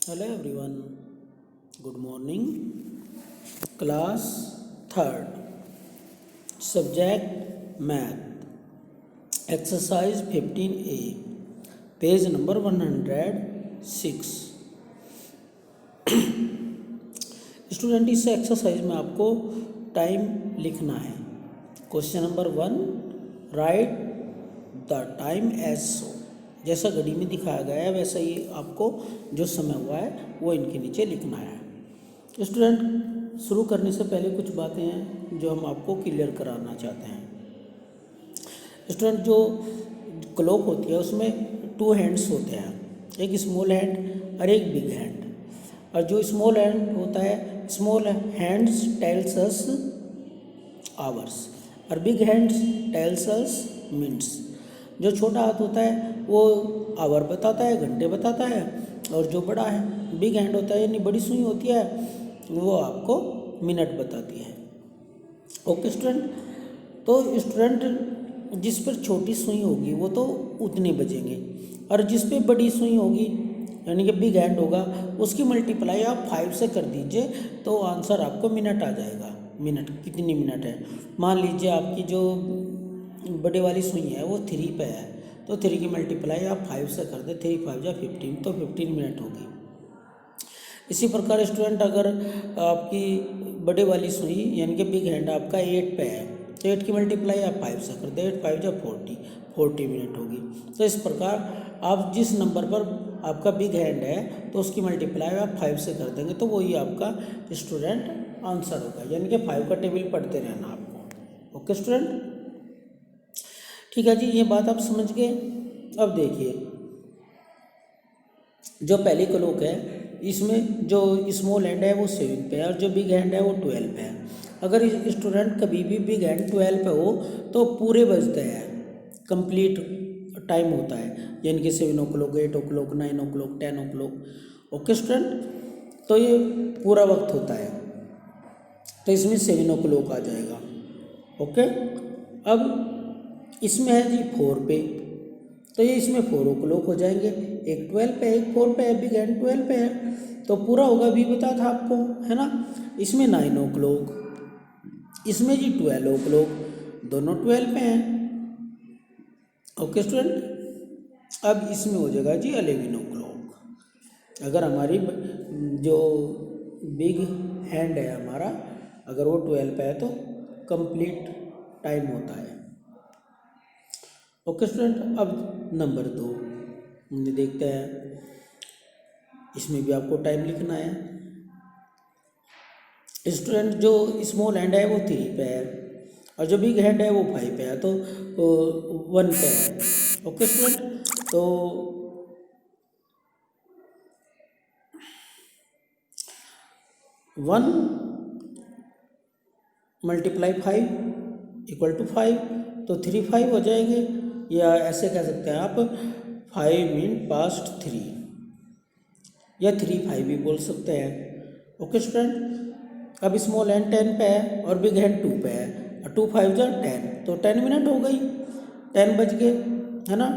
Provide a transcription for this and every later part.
Hello everyone, good morning. Class 3rd, subject math, exercise 15A, page number 106. Student इस exercise में आपको time लिखना है. Question number 1, write the time as so. जैसा घड़ी में दिखाया गया है वैसा ही आपको जो समय हुआ है वो इनके नीचे लिखना है. स्टूडेंट शुरू करने से पहले कुछ बातें हैं जो हम आपको क्लियर कराना चाहते हैं. स्टूडेंट जो क्लॉक होती है उसमें 2 हैंड्स होते हैं, एक स्मॉल हैंड और एक बिग हैंड. और जो स्मॉल हैंड होता है, small hands tells us hours और big hands tells us minutes. जो छोटा हाथ होता है वो आवर बताता है, घंटे बताता है. और जो बड़ा है बिग हैंड होता है यानी बड़ी सुई होती है वो आपको मिनट बताती है. Okay student. तो स्टूडेंट जिस पर छोटी सुई होगी वो तो उतने बजेंगे और जिस पे बड़ी सुई होगी यानी कि बिग हैंड होगा उसकी मल्टीप्लाई आप 5 से कर दीजिए तो आंसर आपको मिनट आ जाएगा. मिनट कितनी मिनट है. मान लीजिए आपकी जो बड़े वाली सुई है वो 3 पे है तो 3 की मल्टीप्लाई आप 5 से कर दें. 3 5 या 15 तो 15 मिनट होगी. इसी प्रकार स्टूडेंट अगर आपकी बड़े वाली सुई यानी कि बिग हैंड आपका 8 पे है तो 8 की मल्टीप्लाई आप 5 से कर दें. 8 5 या 40 मिनट होगी. तो इस प्रकार आप जिस नंबर पर आपका बिग हैंड है तो उसकी मल्टीप्लाई आप 5 से कर देंगे तो वही आपका स्टूडेंट आंसर होगा. यानी कि 5 का टेबल पढ़ते रहना आपको. ओके स्टूडेंट, ठीक है जी, ये बात आप समझ गए. अब देखिए जो पहली क्लॉक है इसमें जो स्मॉल हैंड है वो 7 पे है और जो बिग हैंड है वो 12 पे है. अगर स्टूडेंट कभी भी बिग हैंड 12 पे हो तो पूरे बजते हैं, कंप्लीट टाइम होता है. यानी कि 7 o'clock 8 o'clock 9 o'clock 10 o'clock. Okay student, तो ये पूरा वक्त होता है तो इसमें 7 o'clock आ जाएगा. ओके. अब इसमें है जी 4 पे तो ये इसमें 4 o'clock हो जाएंगे. एक 12 पे एक 4 पे है, बिग हैंड 12 पे है तो पूरा होगा भी बताया था आपको है ना. इसमें 9 o'clock, इसमें जी 12 o'clock, दोनों 12 पे हैं. Okay student. अब इसमें हो जाएगा जी 11 o'clock. अगर हमारी जो बिग हैंड है हमारा अगर वो 12 पे है तो कंप्लीट टाइम होता है. Okay student. अब नंबर 2 देखते हैं, इसमें भी आपको टाइम लिखना है. स्टूडेंट जो स्मॉल हैंड है वो 3 पे है और जो बिग हैंड है वो 5 पे है तो 1 पे है. Okay student. तो 1 मल्टीप्लाई 5 इक्वल टू 5 तो 3 5 हो जाएंगे. या ऐसे कह सकते हैं आप 5 मिनट पास्ट 3 या 3 5 भी बोल सकते हैं. Okay student. अब स्मॉल हैंड 10 पे है और बिग हैंड 2 पे है और 2 5 जा 10 तो 10 मिनट हो गई. 10 बज गए है ना.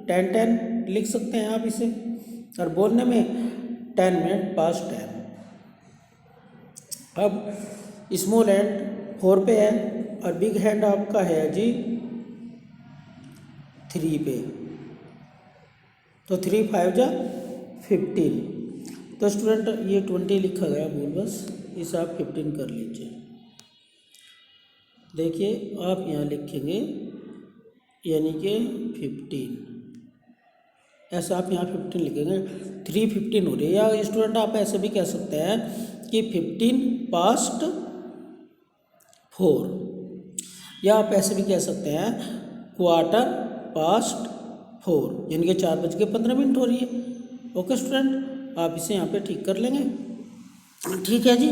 10 10 लिख सकते हैं आप इसे और बोलने में 10 मिनट पास्ट 10. अब स्मॉल हैंड 4 पे है और बिग हैंड आपका है जी 3 पे तो 3 5 जा 15. तो स्टूडेंट ये 20 लिखा गया भूल, बस इसे आप 15 कर लीजिए. देखिए आप यहाँ लिखेंगे यानी कि 15, ऐसा आप यहाँ 15 लिखेंगे. 3 15 हो रही है. या स्टूडेंट आप ऐसे भी कह सकते हैं कि 15 पास्ट 4 या आप ऐसे भी कह सकते हैं क्वार्टर पास्ट 4 यानी कि 4:15 हो रही है. ओके स्टूडेंट, आप इसे यहाँ पे ठीक कर लेंगे. ठीक है जी.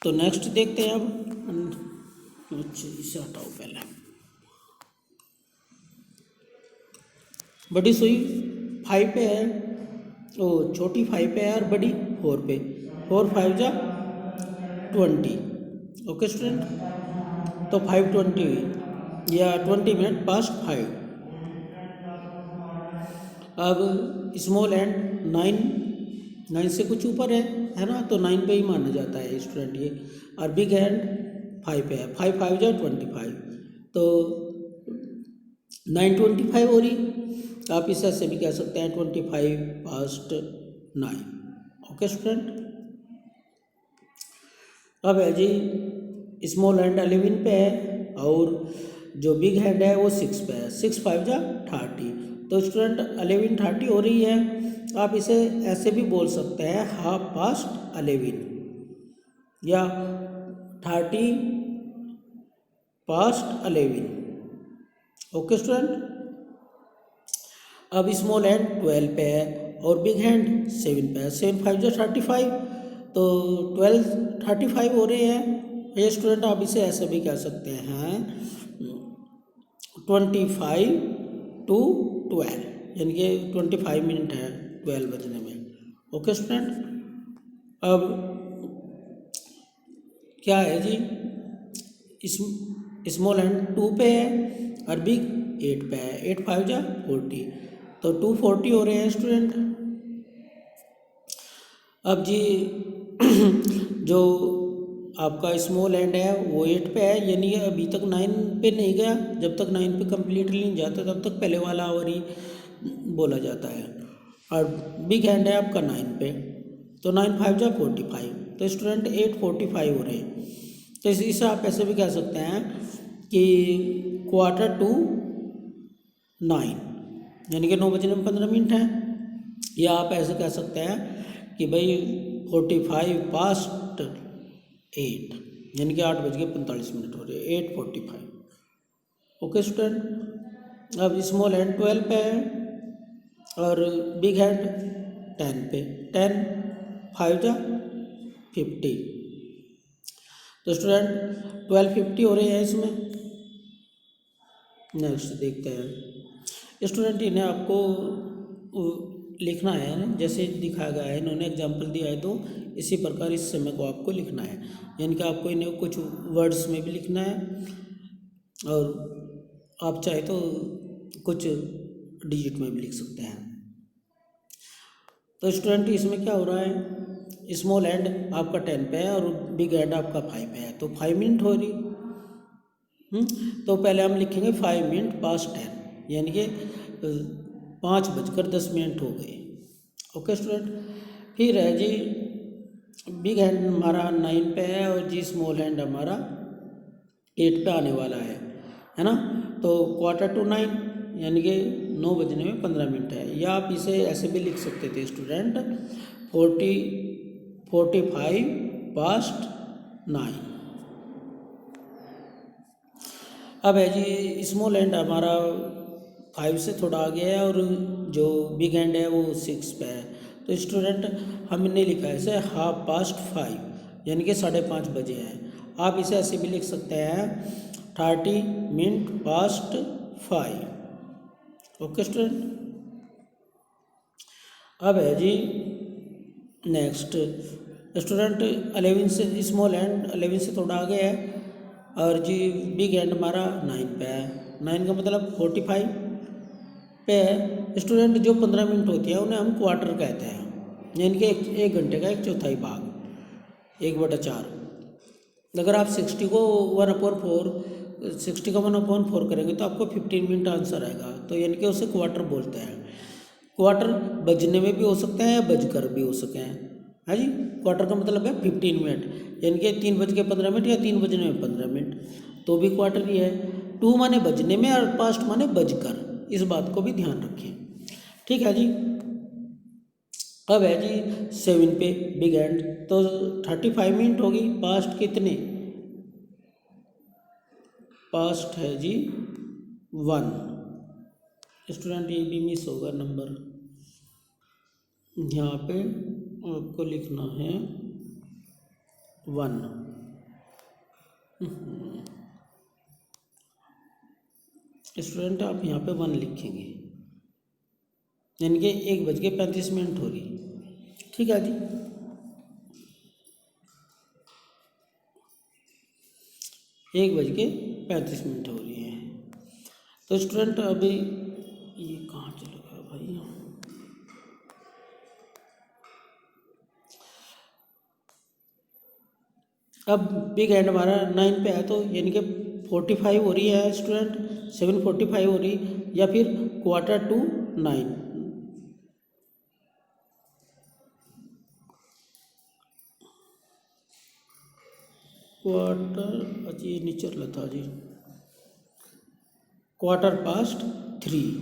तो नेक्स्ट देखते हैं अब. अच्छा इसे हटाओ पहले. बड़ी सुई 5 पे है, ओ छोटी 5 पे है और बड़ी 4 पे. 4 5 जा 20. Okay student. तो 520 हुई या 20 मिनट पास्ट 5। अब स्मॉल एंड 9 से कुछ ऊपर है ना, तो 9 पे ही माना जाता है स्टूडेंट ये। और बिग एंड 5 पे है, 5 5 जा 25, तो 9:25 हो रही। तो आप इसे ऐसे भी कह सकते हैं 25 पास्ट 9। Okay student. अब है जी स्मॉल हैंड 11 पे है और जो बिग हैंड है वो 6 पे है। 6 5 जा 30, तो स्टूडेंट 11:30 हो रही है। आप इसे ऐसे भी बोल सकते हैं हाफ पास्ट 11 या 30 पास्ट 11। Okay student. अब स्मॉल हैंड 12 पे है और बिग हैंड 7 पे है। 7 5 जा 35, तो 12:35 हो रहे हैं। ये स्टूडेंट आप इसे ऐसे भी कह सकते हैं 25 to 12, यानी कि 25 मिनट है 12 बजने में। Okay student. अब क्या है जी, स्मॉल हैंड 2 पे है और बिग 8 पे है। 8 5 जा 40, तो 240 हो रहे हैं स्टूडेंट। अब जी जो आपका स्मॉल हैंड है वो 8 पे है, यानी कि अभी तक 9 पे नहीं गया। जब तक 9 पे कम्प्लीटली नहीं जाता तब तक पहले वाला आवर ही बोला जाता है। और बिग हैंड है आपका 9 पे, तो 9 5 जा 45, तो स्टूडेंट 8:45 हो रहे हैं। तो इसे आप ऐसे भी कह सकते हैं कि 8:45, यानी कि 9 बजने में 15 मिनट है। या आप ऐसे कह सकते हैं कि भाई 45 पास्ट 8, यानी कि 8:45 हो रहे हैं। 8:45। Okay student. अब स्मॉल हैंड 12 पे है और बिग हैंड 10 पे। 10 5 जा 50, तो स्टूडेंट 12:50 हो रहे हैं इसमें। नेक्स्ट देखते हैं स्टूडेंट। इन्हें आपको लिखना है जैसे दिखाया गया है, इन्होंने एग्जाम्पल दिया है, तो इसी प्रकार इस समय को आपको लिखना है। यानी कि आपको इन्हें कुछ वर्ड्स में भी लिखना है और आप चाहे तो कुछ डिजिट में भी लिख सकते हैं। तो स्टूडेंट इसमें क्या हो रहा है, स्मॉल हैंड आपका 10 पे है और बिग हैंड आपका 5 पे है, तो 5 मिनट हो रही। तो पहले हम लिखेंगे 5 मिनट पास्ट 10, यानी कि 5:10 हो गए। Okay student. फिर है जी बिग हैंड हमारा 9 पे है और जी स्मॉल हैंड हमारा 8 पे आने वाला है ना। तो 8:45, यानी कि 9 बजने में 15 मिनट है। या आप इसे ऐसे भी लिख सकते थे स्टूडेंट 45 पास्ट 9। अब है जी स्मॉल हैंड हमारा 5 से थोड़ा आगे है और जो बिग हैंड है वो 6 पे है। तो स्टूडेंट हमने लिखा है इसे हाफ पास्ट 5, यानी कि 5:30 बजे है। आप इसे ऐसे भी लिख सकते हैं 30 मिनट पास्ट 5। Okay student. अब है जी नेक्स्ट स्टूडेंट 11 से स्मॉल हैंड 11 से थोड़ा आगे है और जी बिग हैंड हमारा 9 पे है। 9 का मतलब 45 पे है। स्टूडेंट जो 15 मिनट होती है उन्हें हम क्वार्टर कहते हैं, यानी कि एक घंटे का 1/4 भाग, 1/4। अगर आप 60 को 1/4 60 का 1/4 करेंगे तो आपको 15 मिनट आंसर आएगा। तो यानी कि उसे क्वार्टर बोलते हैं। क्वार्टर बजने में भी हो सकते हैं या बजकर भी हो सके हैं, है जी। क्वार्टर का मतलब है 15 मिनट, यानी कि 3:15 या 3 बजने में 15 मिनट, तो भी क्वार्टर ही है। 2 माने बजने में और पास्ट माने बजकर, इस बात को भी ध्यान रखें। ठीक है जी। अब है जी 7 पे बिग हैंड, तो 35 मिनट होगी। पास्ट कितने, पास्ट है जी 1। स्टूडेंट ये भी मिस होगा नंबर, यहाँ पे आपको लिखना है 1। स्टूडेंट आप यहाँ पे 1 लिखेंगे, यानी कि 1:35 हो रही। ठीक है जी। 1:35 हो रही है। तो स्टूडेंट अभी ये कहाँ चला गया भाई। अब बिग एंड हमारा 9 पे है, तो यानी कि 45 हो रही है स्टूडेंट, 7:45 हो रही, या फिर 8:45। क्वार्टर, ये नहीं चल रहा था जी, 3:15।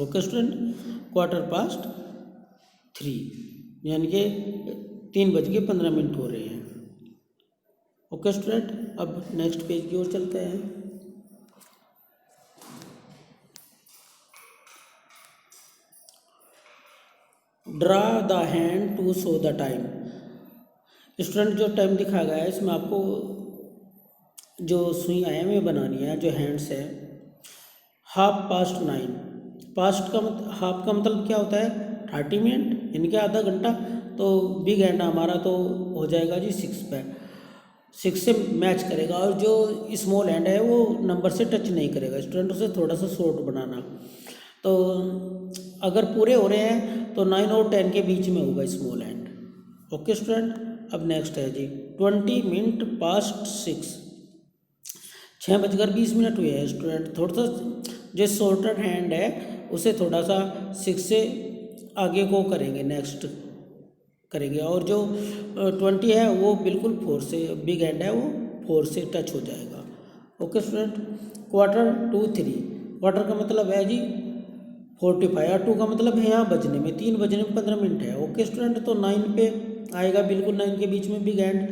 ओके स्टूडेंट, 3:15, यानी कि 3:15 हो रहे हैं। ओके स्टूडेंट, अब नेक्स्ट पेज की ओर चलते हैं। Draw the hand to show the time. Student जो टाइम दिखाया गया है इसमें आपको जो सुई आयामें बनानी है, जो हैंड्स है, 9:30। पास्ट का हाफ का मतलब क्या होता है, 30 मिनट, यानी कि आधा घंटा। तो बिग हैंड हमारा तो हो जाएगा जी 6 पे, 6 से मैच करेगा, और जो स्मॉल हैंड है वो नंबर से टच नहीं करेगा स्टूडेंट, उसे थोड़ा सा शॉर्ट बनाना। तो अगर पूरे हो रहे हैं तो 9 और 10 के बीच में होगा स्मॉल हैंड। ओके स्टूडेंट, अब नेक्स्ट है जी 20 मिनट पास्ट 6, 6:20 हुए हैं स्टूडेंट। थोड़ा सा जो शॉर्टर हैंड है उसे थोड़ा सा 6 से आगे को करेंगे, नेक्स्ट करेंगे, और जो 20 है वो बिल्कुल 4 से, बिग हैंड है वो 4 से टच हो जाएगा। ओके स्टूडेंट, 2:45, क्वार्टर का मतलब है जी 45, और 2 का मतलब है यहाँ बजने में, 3 बजने में 15 मिनट है। ओके स्टूडेंट, तो 9 पे आएगा, बिल्कुल 9 के बीच में बिग हैंड,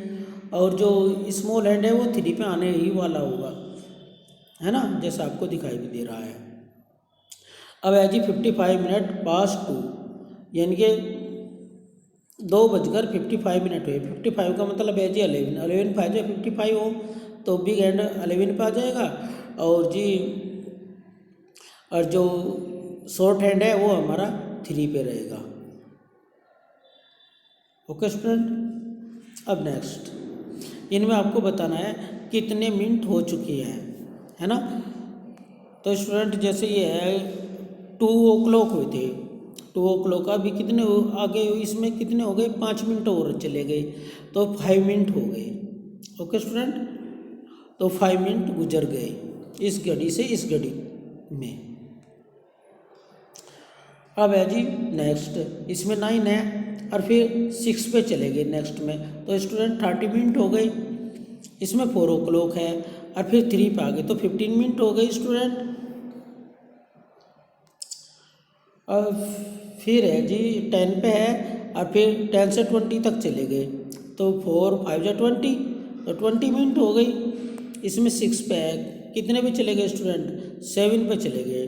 और जो स्मॉल हैंड है वो 3 पे आने ही वाला होगा, है ना, जैसा आपको दिखाई भी दे रहा है। अब है जी 55 मिनट पास्ट 2, यानी कि 2:55 हुए। 55 का मतलब है जी 11, 11 5 55 हो, तो बिग हैंड 11 पे आ जाएगा, और जी और जो शॉर्ट हैंड है वो हमारा 3 पे रहेगा। ओके स्टूडेंट, अब नेक्स्ट इनमें आपको बताना है कितने मिनट हो चुकी है ना। तो स्टूडेंट जैसे ये है 2 o'clock हुए थे, 2 o'clock, अभी कितने आगे इसमें कितने हो गए, 5 मिनट और चले गए, तो 5 मिनट हो गए। ओके स्टूडेंट, तो 5 मिनट गुजर गए इस घड़ी से इस घड़ी में। अब है जी नेक्स्ट, इसमें 9 है, और फिर 6 पे चले गए नेक्स्ट में, तो स्टूडेंट 30 मिनट हो गई। इसमें 4 o'clock है, और फिर 3 पे आ गए, तो 15 मिनट हो गई स्टूडेंट। और फिर है जी 10 पे है, और फिर 10 से 20 तक चले गए, तो 4 5 20, तो 20 मिनट हो गई। इसमें 6 पे है, कितने पे चले गए स्टूडेंट, 7 पे चले गए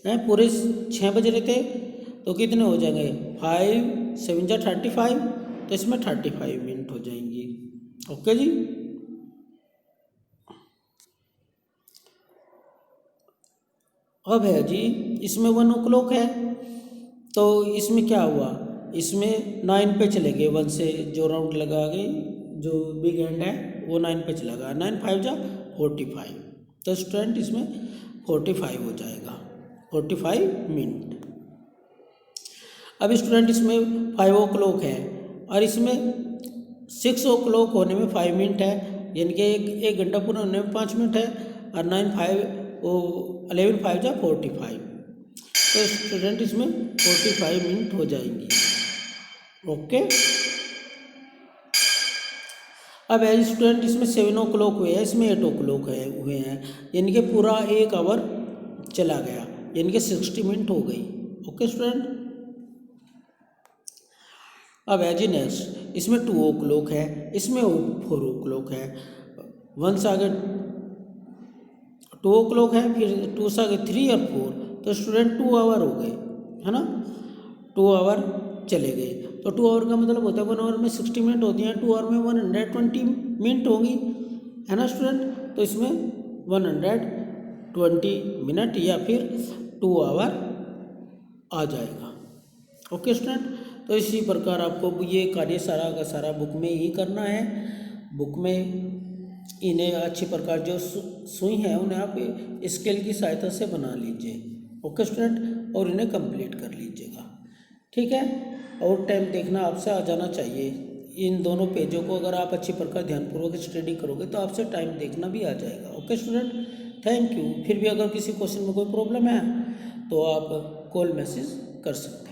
हैं, पूरे 6 बज रहे थे, तो कितने हो जाएंगे, 5 7 35, तो इसमें 35 मिनट हो जाएंगी। ओके जी, अब है जी इसमें 1 o'clock है, तो इसमें क्या हुआ, इसमें 9 पे चले गए, 1 से जो राउंड लगा गए, जो बिग हैंड है वो 9 पे चला गया, 9 5 45, तो स्टूडेंट इसमें 45 हो जाएगा, 45 मिनट। अब स्टूडेंट इसमें 5 o'clock है, और इसमें 6 o'clock होने में 5 मिनट है, यानी कि एक घंटा पूरा होने में 5 मिनट है, और 9 5 वो 11 5 45, तो स्टूडेंट इसमें 45 मिनट हो जाएंगी। ओके, अब है स्टूडेंट इसमें 7 o'clock हुए हैं, इसमें 8 o'clock है हुए हैं, यानी कि पूरा 1 आवर चला गया, यानी कि 60 मिनट हो गई। ओके स्टूडेंट, अब है जी नेक्स्ट, इसमें 2 o'clock है, इसमें 4 o'clock है, 1 से आगे 2 o'clock है, फिर 2 से आगे 3 और 4, तो स्टूडेंट 2 आवर हो गए, है ना, 2 आवर चले गए। तो 2 आवर का मतलब होता है 1 आवर में 60 मिनट होती हैं, 2 आवर में 120 मिनट होंगी, है ना स्टूडेंट, तो इसमें 120 मिनट या फिर 2 आवर आ जाएगा। ओके स्टूडेंट, तो इसी प्रकार आपको ये कार्य सारा का सारा बुक में ही करना है। बुक में इन्हें अच्छी प्रकार जो सुई है उन्हें आप स्केल की सहायता से बना लीजिए। ओके स्टूडेंट, और इन्हें कंप्लीट कर लीजिएगा। ठीक है, और टाइम देखना आपसे आ जाना चाहिए। इन दोनों पेजों को अगर आप अच्छी प्रकार ध्यानपूर्वक स्टडी करोगे तो आपसे टाइम देखना भी आ जाएगा। Okay student, thank you. फिर भी अगर किसी क्वेश्चन में कोई प्रॉब्लम है तो आप कॉल मैसेज कर सकते हैं।